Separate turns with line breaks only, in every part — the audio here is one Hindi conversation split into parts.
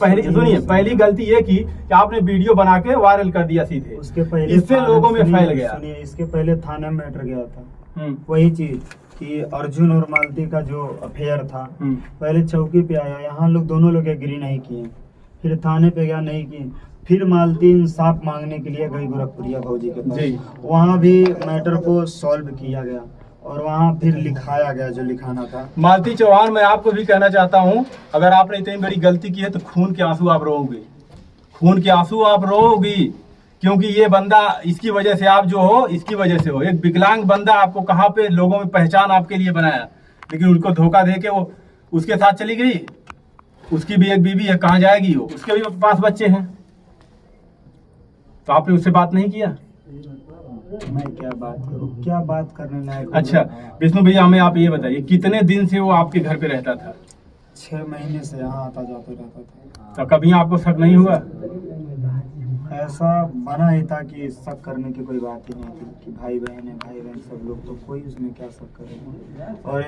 पहली सुनिए, पहली गलती ये की कि आपने वीडियो बना के वायरल कर दिया सीधे,
उसके पहले
इससे लोगों में फैल गया।
सुनिए, इसके पहले थाने में मैटर गया था वही चीज कि अर्जुन और मालती का जो अफेयर था, पहले चौकी पे आया, यहाँ लोग दोनों लोग एग्री नहीं किए, फिर थाने पे गया, नहीं किए, फिर मालती इंसाफ मांगने के लिए गई गोरखपुरिया भौजी के पास, वहाँ भी मैटर को सॉल्व किया गया और वहाँ फिर लिखाया गया जो लिखाना था।
मालती चौहान, मैं आपको भी कहना चाहता हूँ, अगर आपने इतनी बड़ी गलती की है तो खून के आंसू आप रोओगे, खून के आंसू आप रोओगी, क्योंकि ये बंदा, इसकी वजह से आप जो हो, इसकी वजह से हो। एक विकलांग बंदा आपको कहाँ पे लोगों में पहचान आपके लिए बनाया, लेकिन उनको धोखा दे के वो उसके साथ चली गई। उसकी भी एक बीवी है, कहाँ जाएगी वो, उसके भी पास बच्चे हैं, तो आपने उससे बात नहीं किया?
मैं क्या बात करूं, क्या बात करने लायक।
अच्छा विष्णु भैया, हमें आप ये बताइए, कितने दिन से वो आपके घर पे रहता था?
6 महीने से यहाँ आता जाते रहता था।
तो कभी आपको शक नहीं हुआ?
ऐसा बना ही था कि शक करने की कोई बात ही नहीं थी कि भाई बहन सब लोग, तो कोई उसमें क्या शक करेगा। और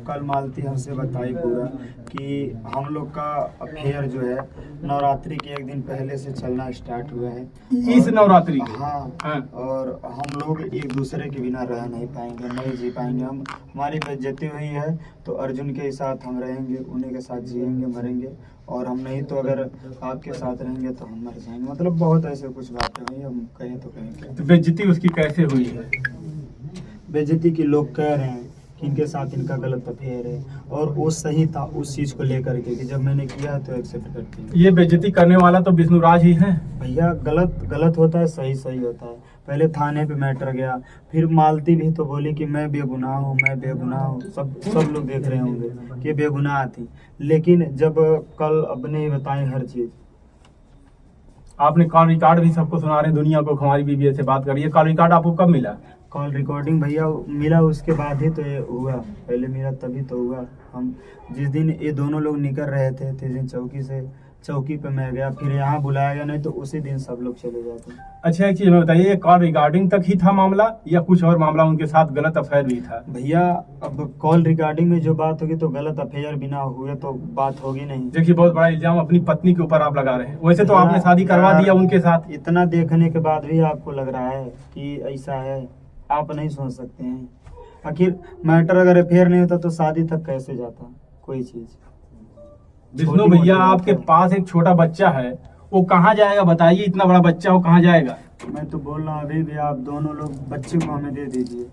कल मालती हमसे बताई पूरा कि हम लोग का अफेयर जो है नवरात्रि के एक दिन पहले से चलना स्टार्ट हुआ है।
इस नवरात्रि?
हाँ। और हम लोग एक दूसरे के बिना रह नहीं पाएंगे, नहीं जी पाएंगे। हम हमारी बेइज्जती हुई है तो अर्जुन के साथ हम रहेंगे, उन्हीं के साथ जिएंगे मरेंगे, और हम नहीं तो अगर आपके साथ रहेंगे तो हम मर जाएंगे। मतलब बहुत ऐसे कुछ बातें हुई, हम कहें तो कहें क्या।
तो बेइज्जती उसकी कैसे हुई है?
बेइज्जती की लोग कह रहे हैं कि इनके साथ इनका गलत अफेयर है, और वो सही था उस चीज को लेकर के कि जब मैंने किया तो एक्सेप्ट करते हैं।
ये बेइज्जती करने वाला तो विष्णु राज ही है
भैया। गलत होता है, सही होता है। पहले थाने पे मैटर गया, फिर मालती भी तो बोली कि मैं बेगुनाह हूँ, मैं बेगुनाह हूँ। सब लोग देख रहे होंगे कि बेगुनाह थी, लेकिन जब कल अपने ही बताएं हर चीज।
आपने कॉल रिकॉर्ड भी सबको सुना रहे हैं दुनिया को, हमारी बीबी से बात करिए। कॉल रिकॉर्ड आपको कब मिला?
कॉल रिकॉर्डिंग भैया मिला उसके बाद ही तो ये हुआ, पहले मिला तभी तो हुआ। हम जिस दिन ये दोनों लोग निकल रहे थे, जिस दिन चौकी पे मैं गया, फिर यहाँ बुलाया गया, नहीं तो उसी दिन सब लोग चले जाते।
अच्छा एक चीज में बताइए, ये कॉल रिकॉर्डिंग तक ही था मामला या कुछ और मामला उनके साथ गलत अफेयर भी था?
भैया अब कॉल रिकॉर्डिंग में जो बात होगी तो गलत अफेयर बिना हुए तो बात होगी नहीं।
देखिए बहुत बड़ा इल्जाम अपनी पत्नी के ऊपर आप लगा रहे हैं। वैसे तो आपने शादी करवा दिया उनके साथ।
इतना देखने के बाद भी आपको लग रहा है कि ऐसा है? आप नहीं सोच सकते हैं? आखिर मैटर अगर अफेयर नहीं होता तो शादी तक कैसे जाता कोई चीज?
विष्णु भैया, आपके पास एक छोटा बच्चा है, वो कहाँ जाएगा बताइए? इतना बड़ा बच्चा वो कहाँ जाएगा?
मैं तो बोल रहा हूँ अभी भी आप दोनों लोग बच्चे को हमें दे दीजिए।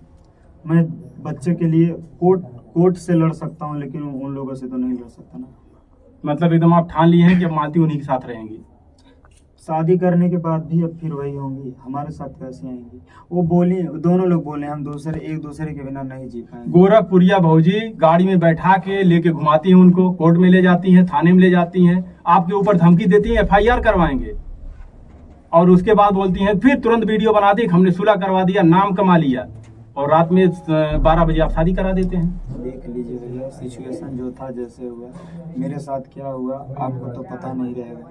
मैं बच्चे के लिए कोर्ट से लड़ सकता हूँ, लेकिन उन लोगों से तो नहीं लड़ सकता ना।
मतलब एकदम आप ठान लिए हैं कि मालती उन्हीं के साथ रहेंगी?
शादी करने के बाद भी अब फिर वही होंगी, हमारे साथ कैसे आएंगी? वो बोले, दोनों लोग बोले हम एक दूसरे के बिना नहीं जी पाएंगे।
गोरखपुरिया भौजी गाड़ी में बैठा के लेके घुमाती हैं, उनको कोर्ट में ले जाती हैं, थाने में ले जाती हैं, आपके ऊपर धमकी देती हैं FIR करवाएंगे, और उसके बाद बोलती हैं फिर तुरंत वीडियो बनाती हमने सुलह करवा दिया, नाम कमा लिया, और रात में 12 बजे आप शादी करा देते हैं।
देख लीजिए भैया, सिचुएशन जो था जैसे हुआ, मेरे साथ क्या हुआ आपको तो पता नहीं रहेगा,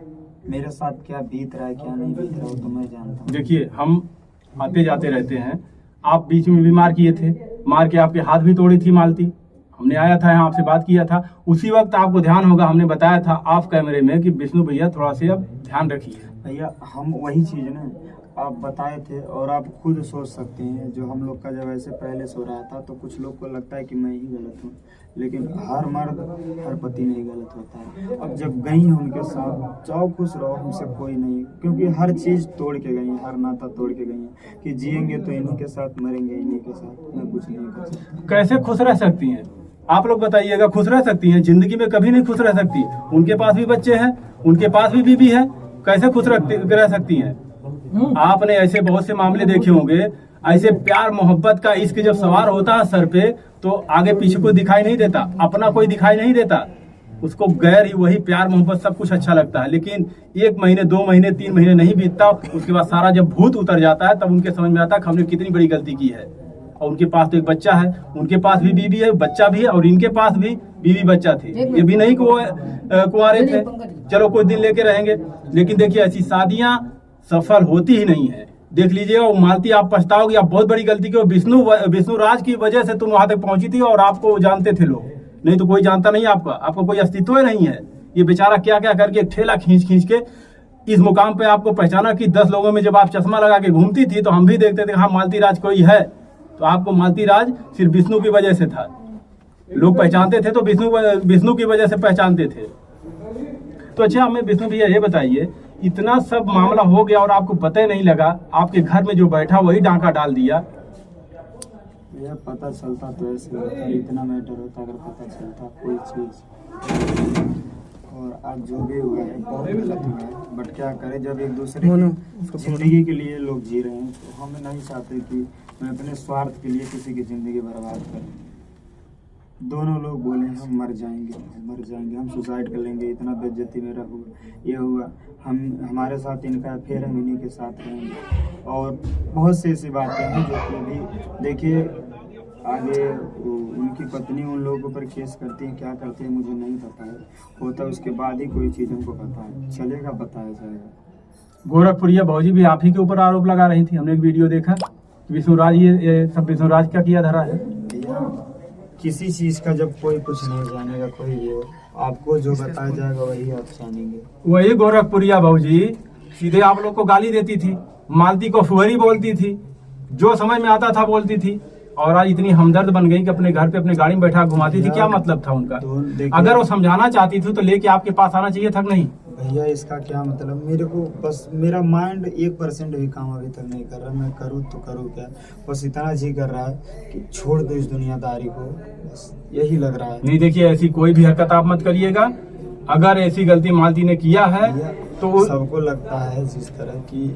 मेरे साथ क्या बीत रहा है क्या नहीं बीत रहा है तो मैं जानता हूँ।
देखिए हम आते जाते रहते हैं, आप बीच में भी मार किए थे, मार के आपके हाथ भी तोड़ी थी मालती। हमने आया था यहाँ आपसे बात किया था, उसी वक्त आपको ध्यान होगा हमने बताया था ऑफ कैमरे में कि विष्णु भैया थोड़ा सा अब ध्यान रखिए।
भैया हम वही चीज़ ना आप बताए थे, और आप खुद सोच सकते हैं जो हम लोग का जब ऐसे पहले सो रहा था तो कुछ लोग को लगता है कि मैं ही गलत हूँ, लेकिन हर मर्द हर पति नहीं गलत होता है। अब जब गई उनके साथ, जाओ खुश रहो, हमसे कोई नहीं, क्योंकि हर चीज़ तोड़ के गई, हर नाता तोड़ के गई कि जिएंगे तो इन्हीं के साथ, मरेंगे इन्हीं के साथ, मैं कुछ नहीं कर सकता।
कैसे खुश रह सकती हैं आप लोग बताइएगा? खुश रह सकती हैं? जिंदगी में कभी नहीं खुश रह सकती। उनके पास भी बच्चे हैं, उनके पास भी बीवी है, कैसे खुश रह सकती हैं? आपने ऐसे बहुत से मामले देखे होंगे, ऐसे प्यार मोहब्बत का इश्क जब सवार होता है सर पे तो आगे पीछे कोई दिखाई नहीं देता, अपना कोई दिखाई नहीं देता, उसको गैर ही वही प्यार मोहब्बत सब कुछ अच्छा लगता है। लेकिन 1 महीने 2 महीने 3 महीने नहीं बीतता, उसके बाद सारा जब भूत उतर जाता है तब उनके समझ में आता है कि हमने कितनी बड़ी गलती की है। और उनके पास तो एक बच्चा है, उनके पास भी बीवी है, बच्चा भी है, और इनके पास भी बीवी बच्चा थे। ये भी नहीं कि वो कुंवारे थे, चलो कुछ दिन लेके रहेंगे, लेकिन देखिए ऐसी शादियां सफल होती ही नहीं है। देख लीजिए, और मालती आप पछताओगे, आप बहुत बड़ी गलती की। विष्णु राज की वजह से तुम वहां तक पहुंची थी, और आपको जानते थे लोग, नहीं तो कोई जानता नहीं आपका कोई अस्तित्व ही नहीं है। ये बेचारा क्या क्या करके एक ठेला खींच खींच के इस मुकाम पे आपको पहचाना कि 10 लोगों में जब आप चश्मा लगा के घूमती थी तो हम भी देखते थे हाँ मालती राज कोई है, तो आपको मालती राज सिर्फ विष्णु की वजह से था, लोग पहचानते थे तो विष्णु की वजह से पहचानते थे। तो अच्छा हमें विष्णु भैया ये बताइए, इतना सब मामला हो गया और आपको पता ही नहीं लगा, आपके घर में जो बैठा वही डांका डाल दिया।
यह पता चलता तो ऐसे होता, इतना मैटर होता अगर पता चलता कोई चीज़। और आज जो भी हुआ है बहुत गलत हुआ है, बट क्या करें, जब एक दूसरे की जिंदगी के लिए लोग जी रहे हैं तो हम नहीं चाहते कि मैं अपने स्वार्थ के लिए किसी की ज़िंदगी बर्बाद करूँ। दोनों लोग बोले हम मर जाएंगे, हम सुसाइड कर लेंगे, इतना बेइज्जती मेरा हुआ, ये हुआ, हमारे साथ इनका अफेयर हम इन्हीं के साथ रहेंगे। और बहुत सी ऐसी बातें हैं जो कि अभी देखिए आगे उनकी पत्नी उन लोगों पर केस करती है, क्या करती है मुझे नहीं पता है, होता उसके बाद ही कोई चीज़ हमको पता है चलेगा, बताया जाएगा।
गोरखपुरिया भौजी भी आप ही के ऊपर आरोप लगा रही थी, हमने एक वीडियो देखा, विष्णुराज ये सब विष्णुराज क्या किया धरा है।
किसी चीज़ का जब कोई कुछ नहीं जानेगा, कोई वो आपको जो बताया जाएगा वही आप जानेंगे।
वही गोरखपुरिया भौजी सीधे आप लोग को गाली देती थी, मालती को फुहरी बोलती थी, जो समझ में आता था बोलती थी, और आज इतनी हमदर्द बन गई कि अपने घर पे अपने गाड़ी में बैठा घुमाती थी। क्या मतलब था उनका? अगर वो समझाना चाहती थी तो लेके आपके पास आना चाहिए था नहीं?
भैया इसका क्या मतलब, मेरे को बस मेरा माइंड 1% भी काम अभी तक नहीं कर रहा, मैं करूँ तो करूँ क्या, बस इतना जी कर रहा है कि छोड़ दो इस दुनियादारी को, बस यही लग रहा है।
नहीं देखिए, ऐसी कोई भी हरकत आप मत करिएगा, अगर ऐसी गलती मालती ने किया है तो
सबको लगता है जिस तरह की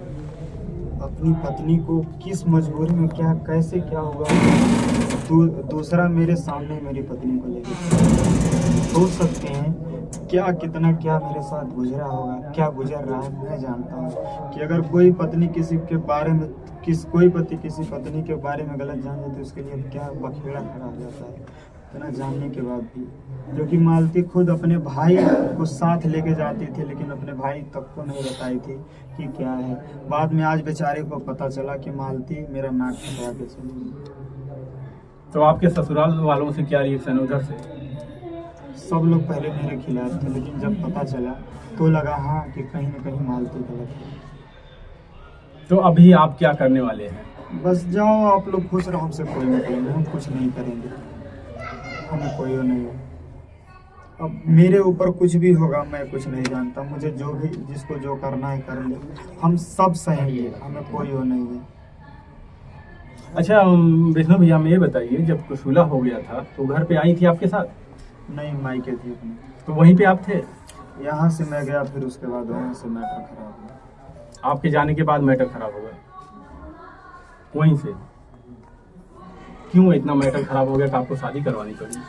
अपनी पत्नी को किस मजबूरी में क्या कैसे क्या होगा, दूसरा मेरे सामने मेरी पत्नी को लेकर सोच सकते हैं क्या कितना क्या मेरे साथ गुजरा होगा, क्या गुजर रहा है। मैं जानता हूँ कि अगर कोई पत्नी किसी के बारे में कोई पति किसी पत्नी के बारे में गलत जान जाए तो उसके लिए क्या बखेड़ा खड़ा हो जाता है, इतना जानने के बाद भी। जो कि मालती खुद अपने भाई को साथ लेके जाती थी, लेकिन अपने भाई तक को नहीं बताई थी कि क्या है। बाद में आज बेचारे को पता चला कि मालती मेरा नाक कटवा के चली गई।
तो आपके ससुराल वालों से क्या रिएक्शन उधर से?
सब लोग पहले मेरे खिलाफ थे, लेकिन जब पता चला तो लगा हाँ कि कहीं ना कहीं मालती गलत है।
तो अभी आप क्या करने वाले हैं?
बस जाओ आप लोग खुश रहो, हमसे कोई मतलब नहीं, हम कुछ नहीं करेंगे, हमें कोई वो नहीं है। अब मेरे ऊपर कुछ भी होगा मैं कुछ नहीं जानता, मुझे जो भी जिसको जो करना है कर ले, हम सब सहेंगे, हमें कोई वो नहीं है।
अच्छा विष्णु भैया हमें ये बताइए, जब कुशुला हो गया था तो घर पे आई थी आपके साथ?
नहीं, मायके थी अपने।
तो वहीं पे आप थे?
यहाँ से मैं गया, फिर उसके बाद वहाँ से मैटर खराब हुआ।
आपके जाने के बाद मैटर खराब हो गया वहीं से? क्यों इतना मैटर खराब हो गया कि आपको शादी करवानी पड़ी?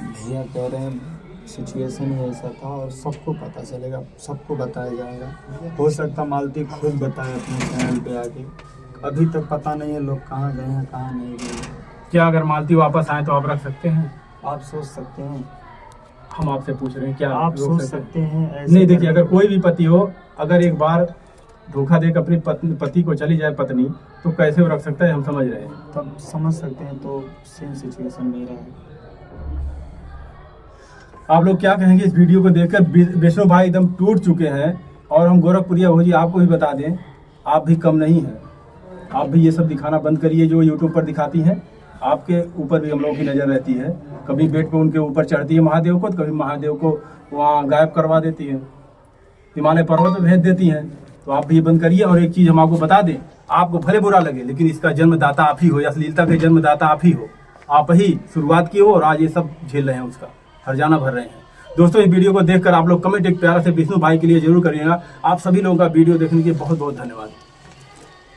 भैया कह रहे हैं सिचुएशन ही ऐसा था और सबको पता चलेगा, सबको बताया जाएगा। हो सकता मालती खुद बताए अपने चैनल पे आके, अभी तक पता नहीं है लोग कहाँ गए हैं कहाँ नहीं गए।
क्या अगर मालती वापस आए तो आप रख सकते हैं?
आप सोच सकते हैं,
हम आपसे पूछ रहे हैं क्या
आप
रोक
सोच सकते हैं ऐसे?
नहीं देखिए, अगर कोई भी पति हो, अगर एक बार धोखा देकर अपनी पति को चली जाए पत्नी, तो कैसे वो रख सकता है, हम समझ रहे हैं।
तब समझ सकते हैं, तो सेम सिचुएशन मेरा है।
आप लोग क्या कहेंगे इस वीडियो को देखकर? विष्णु भाई एकदम टूट चुके हैं, और हम गोरखपुरिया भौजी आपको भी बता दें, आप भी कम नहीं हैं। आप भी ये सब दिखाना बंद करिए जो यूट्यूब पर दिखाती हैं। आपके ऊपर भी हम लोगों की नज़र रहती है, कभी बेड पे उनके ऊपर चढ़ती है महादेव को, तो कभी महादेव को वहाँ गायब करवा देती है, हिमालय पर्वत में भेज देती हैं। तो आप भी ये बंद करिए। और एक चीज़ हम आपको बता दें, आपको भले बुरा लगे, लेकिन इसका जन्मदाता आप ही हो, अश्लीलता के जन्मदाता आप ही हो, आप ही शुरुआत की हो, और आज ये सब झेल रहे हैं, उसका हर्जाना भर रहे हैं। दोस्तों इस वीडियो को देखकर आप लोग कमेंट एक प्यारा से विष्णु भाई के लिए जरूर करिएगा। आप सभी लोगों का वीडियो देखने के लिए बहुत बहुत धन्यवाद।